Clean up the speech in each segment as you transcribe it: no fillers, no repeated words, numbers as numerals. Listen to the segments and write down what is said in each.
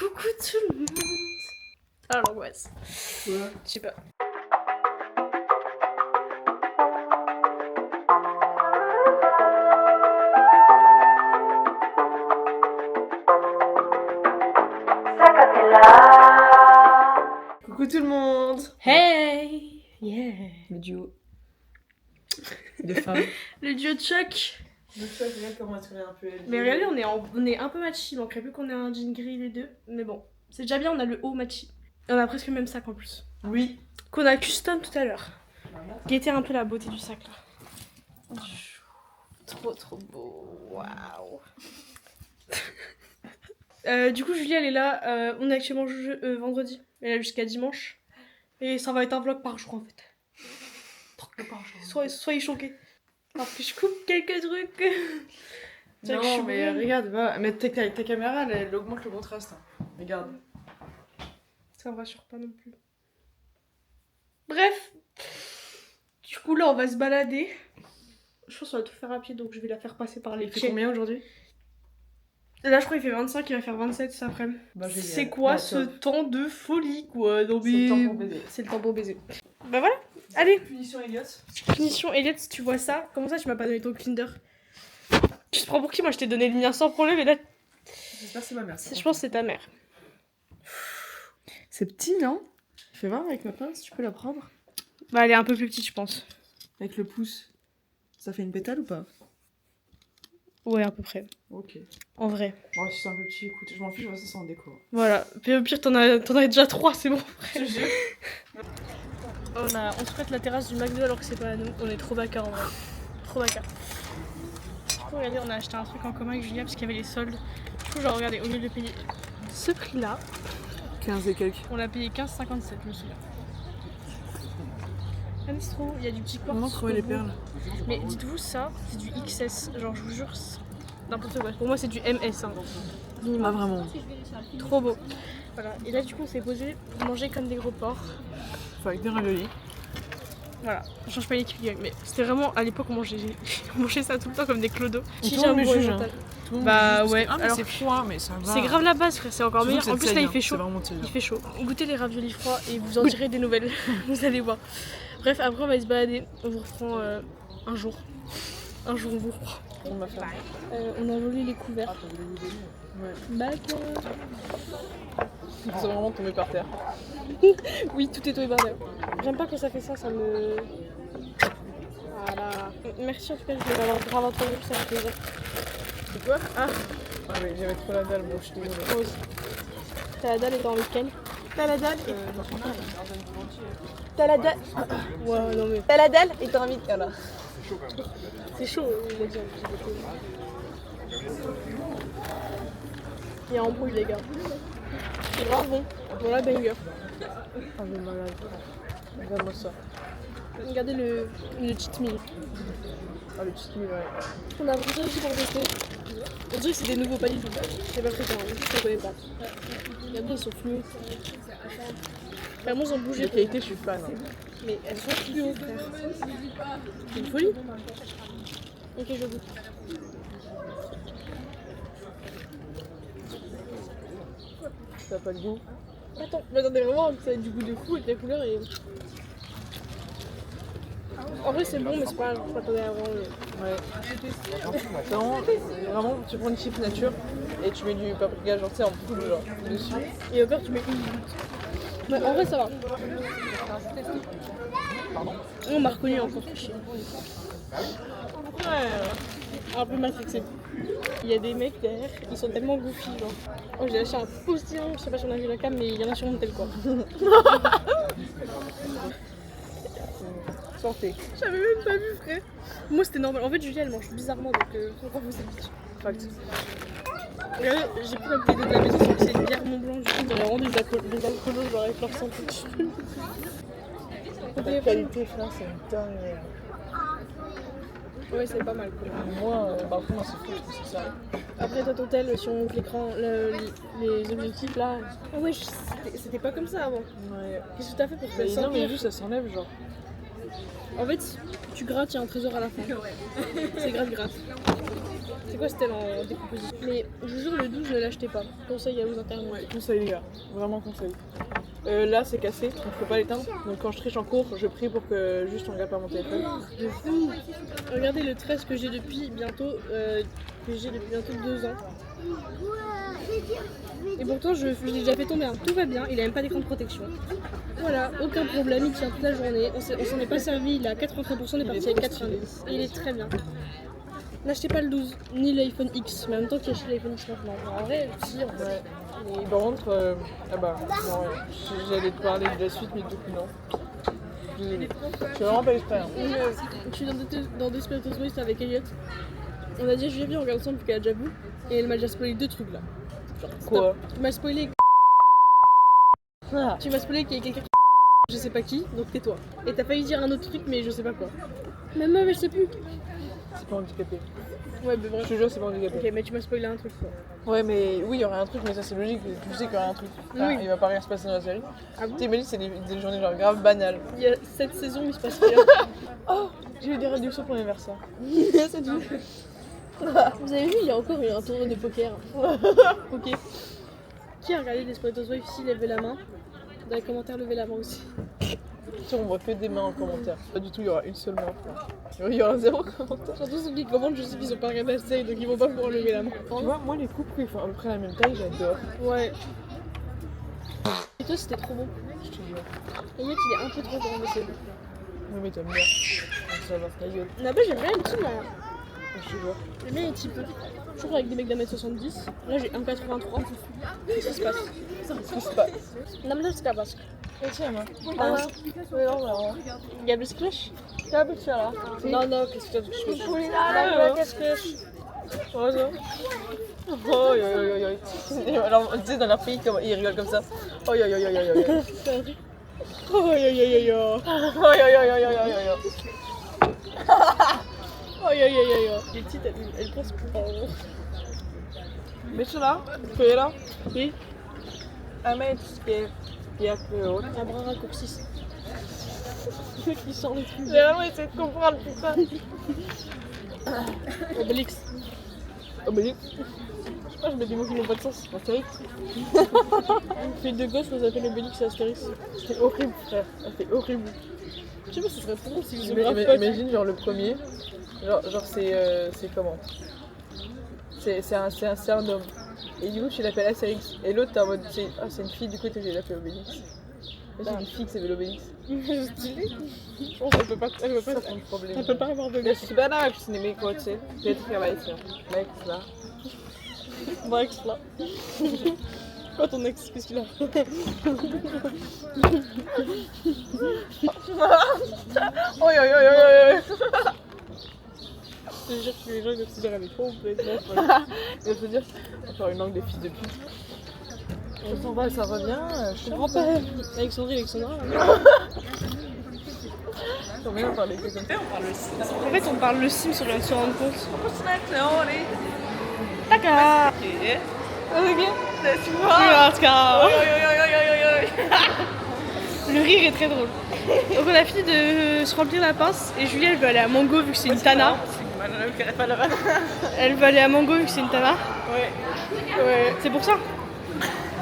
Coucou tout le monde. Ah l'angoisse. Ouais. Je sais pas. Coucou tout le monde. Hey. Yeah. Le duo de femmes. Le duo de choc. Le choc, regarde comment est-ce qu'on est un peu élevés. Mais regardez, on est un peu matchy. Il manquerait plus qu'on ait un jean gris les deux. Mais bon, c'est déjà bien, on a le haut matchy. Et on a presque le même sac en plus. Oui. Qu'on a custom tout à l'heure. Guettez un peu la beauté du sac là. Trop beau. Waouh. Du coup, Julie elle est là. On est actuellement vendredi. Elle est là jusqu'à dimanche. Et ça va être un vlog par jour en fait. Soyez choqués. Parce que je coupe quelques trucs. C'est vrai que je suis Non, mais brune. regarde, va. Mais ta caméra, elle augmente le contraste. Hein. Regarde. Ça me rassure pas non plus. Bref. Du coup, là, on va se balader. Je pense qu'on va tout faire à pied, donc je vais la faire passer par les Il fait pieds. combien aujourd'hui? Là, je crois qu'il fait 25, il va faire 27 cet après-midi. Bah, génial. C'est quoi Bah, ce top. temps de folie, quoi? Non, C'est le temps pour baiser. C'est le temps pour baiser. Bah voilà, allez. Punition Elliot. Finition, Elliot, si tu vois ça, comment ça tu m'as pas donné ton Kinder? Tu te prends pour qui? Moi, je t'ai donné le mien sans problème, et là, J'espère que c'est ma mère. ça. je pense que c'est ta mère. C'est petit, non? Fais voir avec ma pince, tu peux la prendre? Bah, elle est un peu plus petite, je pense. Avec le pouce. Ça fait une pétale ou pas? Ouais, à peu près. Ok. En vrai. Bon, si c'est un peu petit, écoute, je m'en fiche, je vois ça sans déco. Voilà. Puis au pire, t'en as déjà 3, c'est bon. Je te jure. On se prête la terrasse du McDo alors que c'est pas à nous. On est trop bâcards en vrai. Trop bâcards. Du coup, regardez, on a acheté un truc en commun avec Julia parce qu'il y avait les soldes. Du coup, genre, regardez, au lieu de payer ce prix-là, 15 et quelques. on l'a payé 15,57, je me souviens. Ah, mais c'est trop beau, il y a du petit corps. Comment trouver les perles? Mais dites-vous, ça, c'est du XS. Genre, je vous jure, c'est n'importe quoi. Pour moi, c'est du MS. Hein. Ah, vraiment. Trop beau. Voilà. Et là, du coup, on s'est posé pour manger comme des gros porcs. Enfin, avec des raviolis. Voilà, on change pas l'équipe, mais c'était vraiment à l'époque on mangeait ça tout le temps comme des clodos. Tout le monde me juge. Hein. Tout le monde Bah me juge, ouais, parce que, alors c'est froid, mais ça va. c'est grave la base, frère, c'est encore Surtout meilleur. que En c'est plus là il tiède, fait hein. chaud. C'est vraiment tiède. Il fait chaud. Goûtez les raviolis froids et vous en direz des nouvelles. Vous allez voir. Bref, après on va se balader. On vous reprend un jour. Un jour on vous reprend. On m'a fait. On a volé les couverts. Ouais. Bac. C'est vraiment tombé par terre. Oui, tout est tombé par terre. J'aime pas quand ça fait ça, ça me. Voilà. Merci en tout cas, je vais avoir grave entendu, ça fait plaisir. C'est quoi? Ah, Ah oui, j'avais trop la dalle, bon, je suis désolée. moi aussi. T'as la dalle et t'as envie de ken. T'as la dalle et... T'as la dalle... Ouais, non mais... T'as la dalle et t'as envie de... Voilà. C'est chaud, il a dit. Il y a embrouille les gars. C'est grave bon. Voilà, banger. Ah, j'ai malade. Regarde-moi ça. Regardez le cheat meal. Ah, le cheat meal, ouais. On a pris ça aussi pour tester. On dirait que c'est des nouveaux paliers. C'est pas fréquent, je ne connais pas. Regardez, ils sont fluos. Vraiment, ils ont bougé. Les qualités, je suis fan. Hein. Mais elles sont fluos, frère. C'est une folie. Ok, je goûte. Ça n'a pas de goût. Attends, mais attendez vraiment, ça a du goût de fou avec la couleur et... En vrai c'est bon mais c'est pas... Je m'attendais à vraiment... Ouais. Vraiment, tu prends une chip nature et tu mets du paprika, genre, tu sais, en poudre, genre, dessus. Et encore tu mets une goutte. Mais en vrai ça va. Pardon? On m'a reconnu encore. Ouais. Un peu matrixé. Il y a des mecs derrière, ils sont tellement goofy genre. Oh j'ai acheté un postillon, je sais pas si on a vu la cam mais il y en a sur mon tel quoi. Santé. J'avais même pas vu frère. Moi c'était normal. En fait Julie elle mange bizarrement donc pourquoi vous êtes... Fact. Regardez, j'ai pris un peu de la maison sur que c'est une bière Mont Blanc, du coup j'aurais rendu des alcoolos genre avec leur santé. La qualité, frère, c'est une dingue. Ouais c'est pas mal quoi. Moi, bah, après, moi, c'est fou, c'est ça. Après toi ton tel, si on monte l'écran, les objectifs là... Ah ouais, c'était pas comme ça avant. Ouais. Qu'est-ce que t'as fait pour que Mais ça non, mais s'empire? juste, ça s'enlève, genre. En fait, tu grattes, il y a un trésor à la fin. C'est grave gratte. C'est quoi, c'était en décomposition? Mais je vous jure, le 12, ne l'achetez pas. Conseil à vous internautes. Ouais, conseil les gars, vraiment conseil. Là c'est cassé, donc faut pas l'éteindre. Donc quand je triche en cours, je prie pour que juste on regarde pas mon téléphone. De fou. Regardez le 13 que j'ai depuis bientôt 2 ans. Et pourtant je l'ai déjà fait tomber, hein. Tout va bien, il a même pas d'écran de protection. Voilà, aucun problème, il tient toute la journée. On s'en est pas servi, il a 83%, on est parti avec 90. Et il est très bien. N'achetez pas le 12, ni l'iPhone X, mais en même temps qui achète l'iPhone X maintenant. En vrai, si, en vrai. Ouais. Et par contre, non, ouais. J'allais te parler de la suite, mais du coup non. Je suis vraiment pas exprès. Hein. Je suis dans Desperate Housewives avec Elliot. On a dit, je viens, on regarde ensemble, qu'elle a déjà vu. Et elle m'a déjà spoilé 2 trucs là. Genre, Quoi? Tu m'as spoilé. Tu m'as spoilé qu'il y a quelqu'un qui. Je sais pas qui, donc tais-toi. Et t'as failli dire un autre truc, mais je sais pas quoi. Même moi, mais je sais plus. C'est pas handicapé. Ouais, mais Je bref. te jure, c'est pas handicapé. Ok, mais tu m'as spoilé un truc quoi. Ouais, mais oui, il y aurait un truc, mais ça c'est logique. Tu sais qu'il y aurait un truc. Enfin, Oui. Il va pas rien se passer dans la série. Ah bon? T'imagines, c'est des journées genre grave banales. Il y a 7 saisons, il se passe rien. Oh, j'ai eu des réductions pour l'anniversaire. C'est tout. Vous avez vu, il y a encore eu un tournoi de poker. Ok. Qui a regardé Desperate Housewives ici, levez la main. Dans les commentaires, levez la main aussi. Si on voit que des mains en commentaire. Pas du tout, il y aura une seule main. Il y aura 0 commentaire. Surtout ceux qui commentent, je sais qu'ils ont pas regardé la série, donc ils vont pas pouvoir lever la main. Tu vois, moi les couples qui font à peu près la même taille, j'adore. Ouais. Et toi, c'était trop bon. Je te jure. Elliot, il est un peu trop grand, mais c'est bon. Oui, mais t'aimes bien. Donc ça va, ta gueule. Là-bas, j'aime bien les petits, là. Je te jure. J'aime bien les petits peu. Toujours avec des mecs d'1m70. Là, j'ai 1m83. Qu'est-ce qui se passe? Qu'est-ce qui se passe? Non, mais là, c'est pas parce que. Tiens, moi. Ah, Ouais, non, il y a le splash? T'as un peu de ça là. Non, qu'est-ce que tu as de splash? Qu'est-ce que Oh, ça. Oh, yo, yo, yo, yo. Alors, tu sais, dans leur pays, ils rigolent comme ça. Oh, yo, yo, yo, yo, yo, yo. Oh, yo, yo, yo, yo. Oh, yo, yo, yo, yo, yo, yo, yo. Oh, yo, yo, yo, yo. Les petites, elles pensent pour. Mais je suis là, tu es là. Oui, 1m un bras raccourci. Le mec, il sort les trucs. J'ai vraiment essayé de comprendre pourquoi. Obélix. Obélix. Je sais pas, je mets des mots qui n'ont pas de sens. Astérix. Une fille de gosse, on appelle Obélix et Astérix. C'est horrible, frère. C'est horrible. Je sais pas, ce serait trop drôle s'ils faisaient grave potes. Imagine, genre le premier. Genre c'est comment? C'est un homme. Et du coup, tu l'appelles Astérix. Et l'autre, t'es en mode, c'est une fille, du coup, tu l'appelles Obélix. Là, c'est une fille qui s'appelle Obélix. Stylé. Je pense qu'elle peut pas. Elle peut pas. C'est un problème. Elle peut pas avoir de Das ist banal, c'est des mecs, tu sais. Peut-être qu'elle va être là. Mon ex là. Quoi ton ex? Qu'est-ce qu'il a? Oh yo yo yo yo yo. Je te jure que les gens ils doivent se dire elle est trop complètement. Je veux dire, on va faire une langue des fils de pute. On s'en va, ça revient. Je comprends pas. Alexandrie, Alexandra. Combien on parlait que comme ça? En fait, on parle le sim sans rien se rendre compte. Taka. Tu vois? Le rire est très drôle. Donc on a fini de se remplir la pince et Julia elle veut aller à Mango vu que c'est une tana. Elle veut aller à Mango vu que c'est une tana. Ouais. C'est pour ça.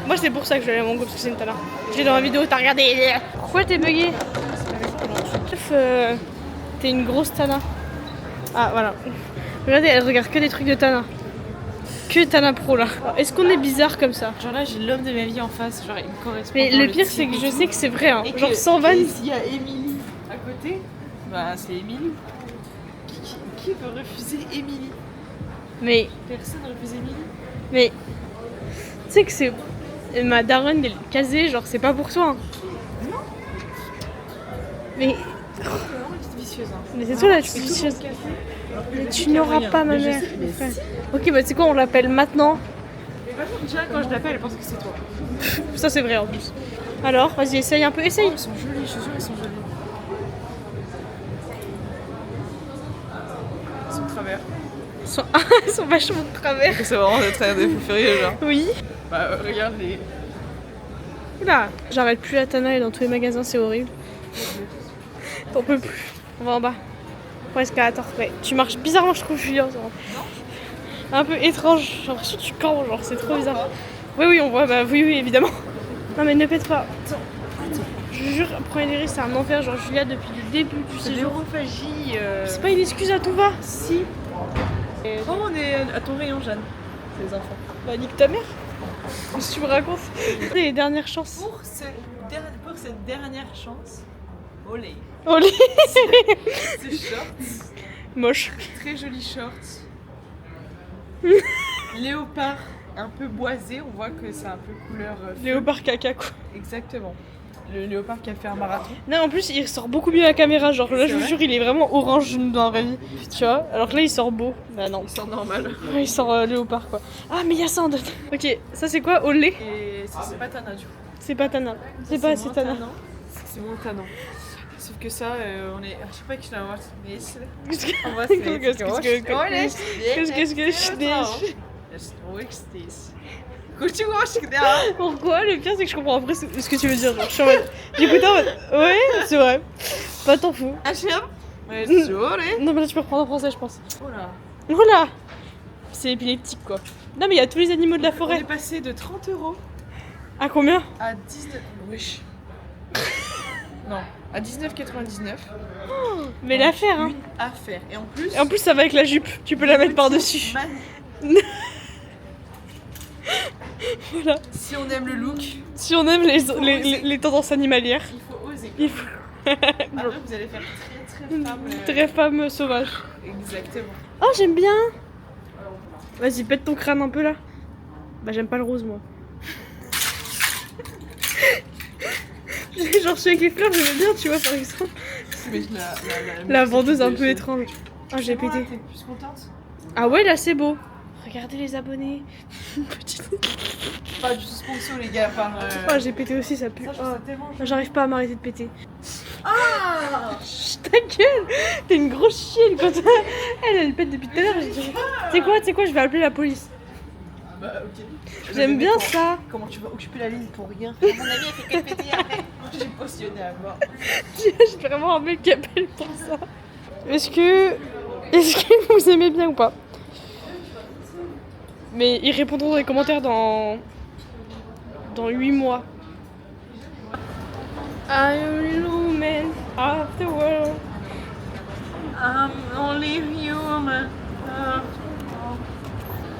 Moi c'est pour ça que je vais aller à Mango parce que c'est une tana. J'ai dans la vidéo, t'as regardé. Pourquoi t'es bugué? Chef, t'es une grosse tana. Ah voilà. Regardez, elle regarde que des trucs de tana. Que Tana Pro là. Est-ce qu'on est bizarre comme ça? Genre là j'ai l'homme de ma vie en face, genre il me correspond. Mais dans le pire c'est type que et je tout. sais que c'est vrai hein. Et Genre que- sans vanne. et s'il y a Émilie à côté, bah c'est Émilie. Qui peut refuser Émilie? Mais Personne refuse Émilie. tu sais que c'est ma daronne elle est casée, genre c'est pas pour toi. Hein. Mais C'est vraiment une petite vicieuse. Hein. mais c'est toi la petite vicieuse. Mais tu n'auras pas ma mère. Frère. Ok bah tu sais quoi on l'appelle maintenant. Mais par contre déjà quand je l'appelle elle pense que c'est toi. Ça c'est vrai en plus. Alors vas-y essaye un peu, essaye. Ils sont jolis, je suis sûre ils sont jolis. Ils sont de travers. Ils sont vachement de travers. C'est vraiment des traits des fous furieux, genre. Oui. Bah, regarde les. Oula, j'arrête plus la Tana et dans tous les magasins c'est horrible. T'en peux plus. On va en bas. Presque à tort. Ouais. Tu marches bizarrement je trouve Julien. un peu étrange. J'ai l'impression que tu camps, genre c'est trop bizarre. Oui, on voit, bah oui, évidemment. Non, mais ne pète pas. Attends. Je vous jure, premier degré, c'est un enfer. Genre, Julia, depuis le début du C'est séjour. l'europhagie. C'est pas une excuse à tout va. Si. Oh, on est à ton rayon, Jeanne. C'est les enfants. Bah, nique ta mère. Qu'est-ce que tu me racontes? Les dernières chances. Pour cette dernière chance, olé. Olé. Ce short, Moche. très joli short. Léopard un peu boisé, on voit que c'est un peu couleur feu. Léopard caca, quoi. Exactement. Le léopard qui a fait un marathon. Non, en plus, il ressort beaucoup mieux à la caméra. Genre, là, C'est je vous vrai jure, il est vraiment orange dans la vraie vie. Tu vois? Alors que là, il sort beau. Bah, non. Il sort normal. Ouais, il sort léopard, quoi. Ah, mais il y a Sand. Ok, ça, c'est quoi? Olé? Et ça, c'est pas Tana du coup. C'est pas Tana. C'est pas assez moins Tana. tannant. C'est moins tannant. Sauf que ça, on est. Je sais pas qui l'a voir, mais c'est. Qu'est-ce que On va Qu'est-ce que je dis? Pourquoi? Le pire, c'est que je comprends après ce que tu veux dire. Genre, je suis en mode. J'écoute en mode. Ouais, c'est vrai. Pas t'en fous. Ouais, c'est vrai. Non, mais là, tu peux reprendre en français, je pense. Oh là. Voilà! C'est épileptique, quoi. Non, mais il y a tous les animaux de la On forêt. est passé de 30 € À combien? à 19. Wesh. Non, à 19,99. Mais l'affaire, hein. Une affaire. Et en plus. Et en plus, ça va avec la jupe. Tu peux la mettre par-dessus. Voilà. Si on aime le look, Si on aime les tendances animalières, il faut oser. il faut. Après, vous allez faire très femme. Très femme sauvage. Exactement. Oh, j'aime bien! Vas-y, pète ton crâne un peu là. Bah, j'aime pas le rose, moi. Genre, je suis avec les fleurs, j'aime bien, tu vois, par exemple. Mais La vendeuse un peu étrange. Oh, j'ai pété. T'es plus contente? Ah ouais, là, c'est beau. Regardez les abonnés. Petite. Pas du tout sponsor, les gars, par. Oh, j'ai pété aussi, ça pue. Ça, je trouve ça tellement Oh, j'arrive pas à m'arrêter de péter. Ah Chut, ta gueule! T'es une grosse chienne quand elle pète depuis tout à l'heure. Tu sais quoi, je vais appeler la police. Bah, ok. J'aime bien ça. Comment tu vas occuper la ligne pour rien? Mon ami a fait qu'elle péter après. J'ai positionné à mort. J'ai vraiment un mec qui appelle pour ça. Est-ce que vous aimez bien ou pas? Mais ils répondront dans les commentaires dans 8 mois. I'm human of the world. I'm only human.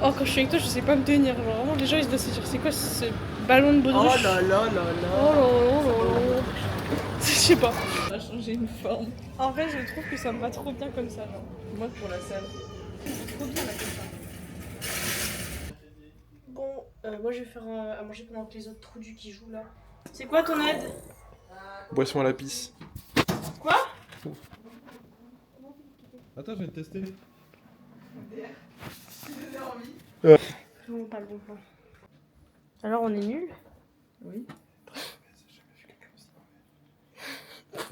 Oh, quand je suis avec toi, je sais pas me tenir. Genre, vraiment, les gens ils se doivent se dire c'est quoi ce ballon de baudruche? Oh là là là Oh là. là là là là. Je sais pas. On va changer une forme. En vrai, je trouve que ça me va trop bien comme ça. Genre. Moi pour la salle. Trop bien là comme ça. Bon, moi je vais faire à manger pendant que les autres trous du qui jouent là. C'est quoi ton aide? Boisson à la pisse. Quoi? Attends, je vais te tester. Vraiment pas le bon plan. Alors on est nuls? Oui.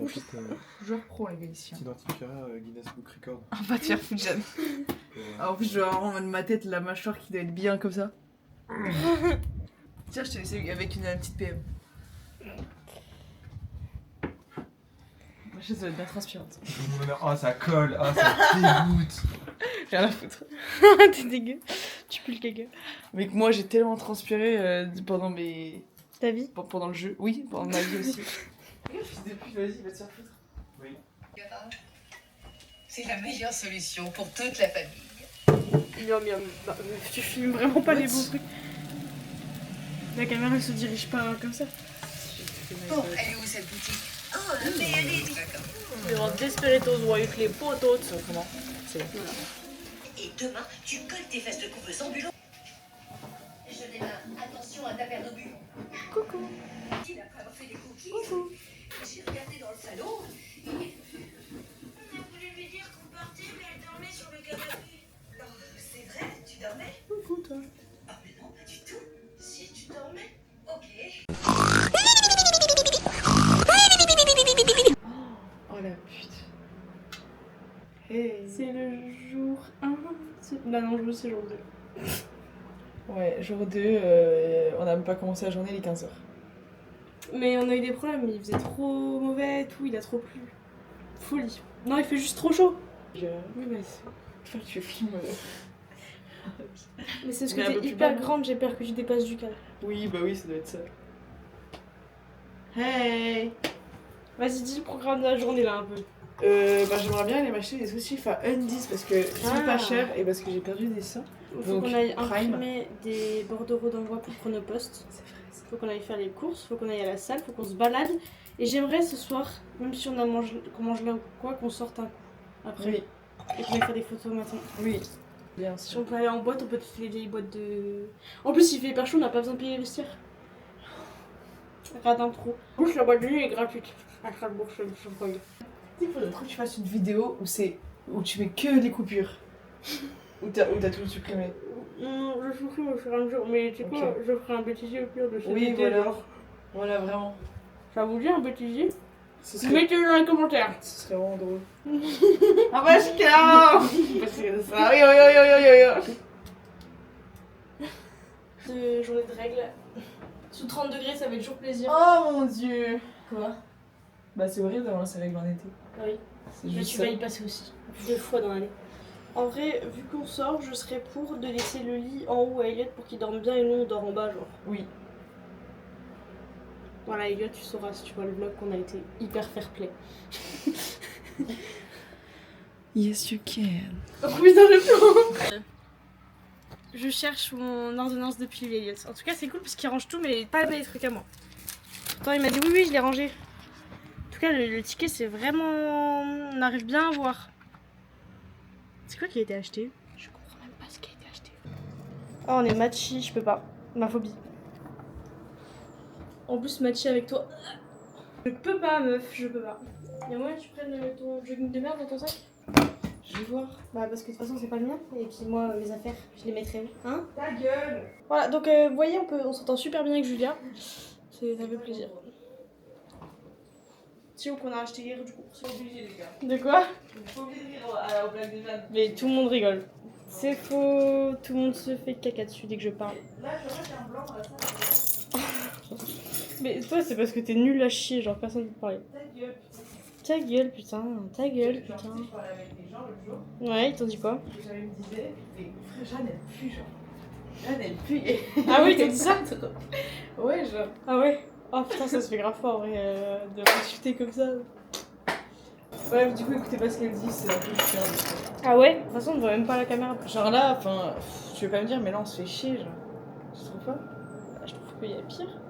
Ensuite, Joueur pro les gars ici. tu identifieras Guinness Book Record. On va te faire foutre Jeanne. Ah, en plus je dois avoir en mode ma tête la mâchoire qui doit être bien comme ça. Tiens, je te laisse avec une petite PM. Ma chaise doit être bien transpirante. Oh, ça colle, oh, ça dégoûte. Rien à foutre. T'es dégueu. Tu pues le caca. Mec, moi j'ai tellement transpiré pendant mes. Ta vie? Pendant le jeu. Oui, pendant ma vie aussi. Fils de pute, vas-y, va te faire foutre. Oui. C'est la meilleure solution pour toute la famille. Miam miam. Bah, tu filmes vraiment pas les beaux trucs. La caméra elle se dirige pas comme ça. Bon, elle est où cette boutique? Oh, mais elle est... D'accord. Devant Desperados ou avec les poteaux. C'est autrement. C'est bon. Et demain, tu colles tes fesses de coupeuse ambulant. Je démarre. Attention à ta paire d'obus. Coucou. Il après avoir fait des cookies. Coucou. J'ai regardé dans le salon. Et... On a voulu lui dire qu'on partait, mais elle dormait sur le canapé. Oh, c'est vrai? Tu dormais? Coucou toi. Ah, mais non, pas du tout. Si, tu dormais? Ok. Oh la pute. Hey. C'est le jour 1. Bah non, c'est jour 2. Ouais, jour 2, on n'a même pas commencé la journée, il est 15h. Mais on a eu des problèmes, il faisait trop mauvais et tout, il a trop plu. Folie. Non, il fait juste trop chaud. Oui, mais faut que tu filmes. Mais c'est parce Mais que un peu t'es plus hyper bas. grande, j'ai peur que tu dépasses du cadre. Oui, bah oui, ça doit être ça. Hey. Vas-y, dis le programme de la journée là un peu. Bah j'aimerais bien aller m'acheter des soucis à Undies parce que c'est pas cher et parce que j'ai perdu des seins. Il faut Donc, qu'on aille Prime. imprimer des bordereaux d'envoi pour Chronopost. C'est vrai. Il faut qu'on aille faire les courses, il faut qu'on aille à la salle, il faut qu'on se balade. Et j'aimerais ce soir, même si on mange là ou quoi, qu'on sorte un coup après. Oui, Et qu'on aille faire des photos maintenant. oui. Bien Si sûr. on peut aller en boîte, on peut faire les vieilles boîtes de. En plus, il fait hyper chaud, on n'a pas besoin de payer les vestiaires. Radin pro. En plus, la boîte de nuit est gratuite. À Strasbourg, je sais pas. Il faudrait trop que tu fasses une vidéo où tu mets que des coupures. Où t'as tout supprimé. Je supprime au fur et à mesure, mais tu sais quoi, Ok. je ferai un bêtisier au pire de cet Oui, été, voilà. genre. Voilà, vraiment. Ça vous dit un bêtisier? Ce serait, Mettez-le dans les commentaires. ce serait vraiment drôle. Ah bah je calme. Parce que ça. Oui, oui, oui. De journée de règles. Sous 30 degrés, ça fait toujours plaisir. Oh mon dieu. Quoi? Bah c'est horrible d'avoir ses règles en été. Oui. C'est Mais juste tu ça. vas y passer aussi. 2 fois dans l'année. En vrai, vu qu'on sort, je serais pour de laisser le lit en haut à Elliot pour qu'il dorme bien et nous on dort en bas, genre. Oui. Voilà, Elliot, tu sauras si tu vois le vlog qu'on a été hyper fair play. Yes, you can. Oh putain, j'ai plus. Je cherche mon ordonnance de pilule Elliot. En tout cas, c'est cool parce qu'il range tout, mais pas les trucs à moi. Pourtant, il m'a dit oui, je l'ai rangé. En tout cas, le ticket, c'est vraiment. On arrive bien à voir. C'est quoi qui a été acheté? Je comprends même pas ce qui a été acheté. Oh, on est matchy, je peux pas. Ma phobie. En plus, matchy avec toi. Je peux pas, meuf, je peux pas. Y'a moyen que tu prennes ton jogging de merde dans ton sac? Je vais voir. Bah parce que de toute façon c'est pas le mien et puis moi mes affaires je les mettrai où? Hein? Ta gueule. Voilà donc vous voyez on s'entend super bien avec Julia. Ça fait plaisir. C'est où qu'on a acheté hier du coup? Je suis obligée, les gars. De quoi? Je suis obligée de rire au blague des Jeanne. Mais tout le monde rigole. C'est faux, tout le monde se fait caca dessus dès que je parle. Là, je vois qu'il y a un blanc dans la salle. Mais toi c'est parce que t'es nul à chier, genre personne ne te parler. Ta gueule. Ta gueule putain, ta gueule Genre, putain. tu sais, je parlais avec des gens l'autre jour. Ouais, ils t'ont dit quoi? Et j'avais me disais, mais frère, Jeanne, elle pue, genre. Jeanne, elle pue. Ah oui, t'as dit ça? Ouais, genre. Ah ouais? Oh putain ça se fait grave fort en vrai, de m'insulter comme ça. Ouais, du coup, écoutez pas ce qu'elle dit, c'est un peu chiant. Ah ouais? De toute façon on ne voit même pas la caméra. Genre là, enfin, tu veux pas me dire, mais là, on se fait chier, genre. Tu trouves pas? Je trouve qu'il y a pire.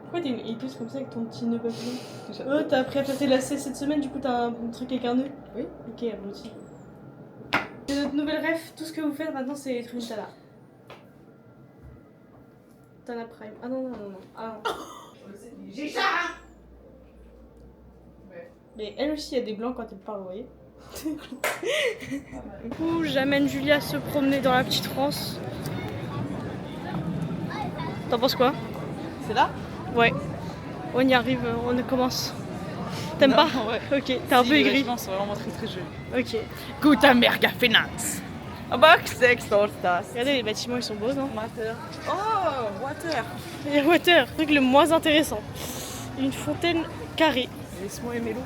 Pourquoi t'es une hideuse comme ça avec ton petit nœud papillon? Oh, t'as appris à passer la C cette semaine, du coup t'as un truc avec un nœud? Oui. Ok, abruti. C'est notre nouvelle ref, tout ce que vous faites maintenant c'est être une Tana. Tana Prime. Ah non, non, non, non. Ah non. J'ai ça. Mais elle aussi, il y a des blancs quand elle parle, vous voyez. Du coup, j'amène Julia se promener dans la petite France. T'en penses quoi? C'est là? Ouais. On y arrive, on commence. T'aimes pas? Ouais. Ok, t'es un peu aigri. C'est vraiment très très joli. Ok. Guten Merga Finanz. Box das. Regardez, les bâtiments ils sont beaux, non? Water. Oh, water. Et water, truc le moins intéressant. Une fontaine carrée. Laisse-moi aimer l'eau.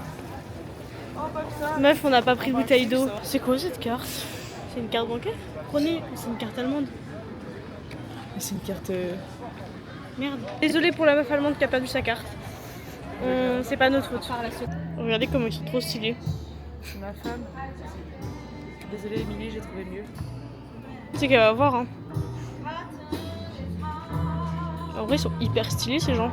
Oh, pas que ça. Meuf, on n'a pas pris de bouteille d'eau. C'est quoi cette carte? C'est une carte bancaire? Prenez, c'est une carte allemande. C'est une carte. Merde. Désolée pour la meuf allemande qui a perdu sa carte. C'est pas notre faute. Regardez comment ils sont trop stylés. C'est ma femme. Désolée, Émilie, j'ai trouvé mieux. Tu sais qu'elle va voir, hein. En vrai, ils sont hyper stylés ces gens.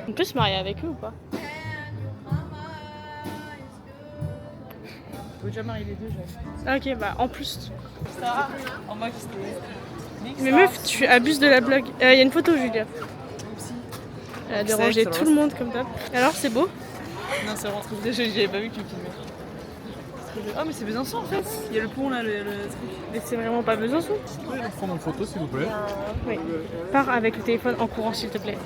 On peut se marier avec eux ou pas? On peut déjà marier les deux, j'aime. Ah, ok, bah en plus. Ça, en mode c'était. Mais meuf, tu abuses de la blague. Il y a une photo, Julia. Elle a dérangé ça tout va. le monde comme d'hab. Alors, c'est beau? Non, c'est vraiment trop bien, j'avais pas vu que tu me filmais. Ah, mais c'est Besançon en fait. Il y a le pont là, le truc. Mais c'est vraiment pas Besançon. Vous pouvez prendre une photo s'il vous plaît? Oui. Pars avec le téléphone en courant, s'il te plaît.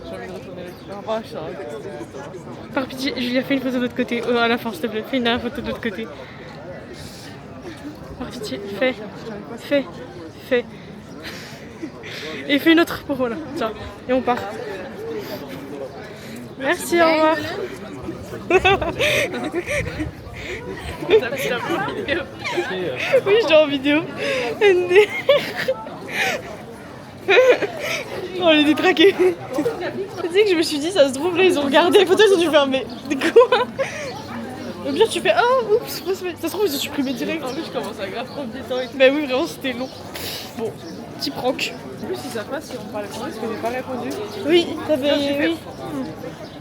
J'ai envie de retourner avec toi. Oh, je suis Par pitié, Julia, fais une photo de l'autre côté. Oh, à la fin, s'il te plaît. Fais une dernière photo de l'autre côté. Par pitié, fais. Fais. Fais. Et fais une autre pour voilà. Tiens. Et on part. Merci, au revoir. Oui, je suis en vidéo. Oh, les détraqués. Tu sais que je me suis dit, ça se trouve, là, ils ont regardé les photos, ils ont dû faire, mais quoi? Au pire, tu fais, oh, oups, ça se trouve, ils ont supprimé direct. En plus, je commence à grave prendre du temps. Et tout. Bah oui, vraiment, c'était long. Bon, petit prank. En plus, ils savent pas si on parle français parce que j'ai pas répondu. Oui, t'avais. Oui.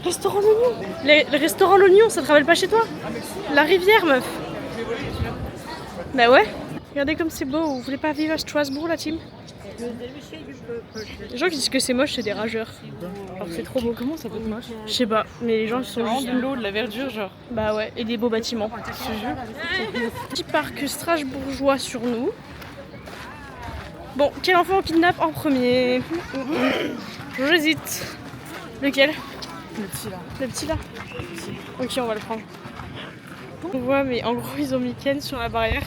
Restaurant L'Oignon. Le restaurant L'Oignon, ça te rappelle pas chez toi? La rivière, meuf. Bah ouais. Regardez comme c'est beau. Vous voulez pas vivre à Strasbourg, la team? Les gens qui disent que c'est moche, c'est des rageurs. Alors c'est trop beau. Comment ça peut être moche? Je sais pas, mais les gens ils sont Vraiment juste. de l'eau, de la verdure, genre. Bah ouais, et des beaux bâtiments. Petit parc strasbourgeois sur nous. Bon, quel enfant on kidnappe en premier? J'hésite. Lequel? Le petit là. Le petit là? Ok, on va le prendre. On voit, mais en gros, ils ont mis Ken sur la barrière.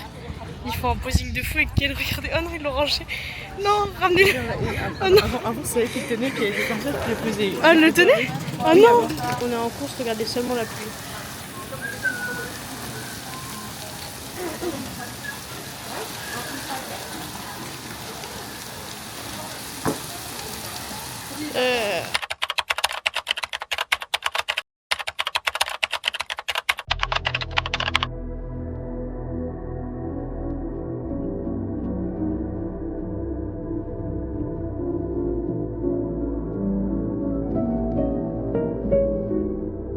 Ils font un posing de fou avec Ken. Regardez, oh non, ils l'ont rangé. Non, ramenez-le. Oh non. Avant, c'est elle qui le tenait, qui était comme ça, qui le faisait. Ah, elle le tenait? Oh non. On est en course, regardez seulement la pluie.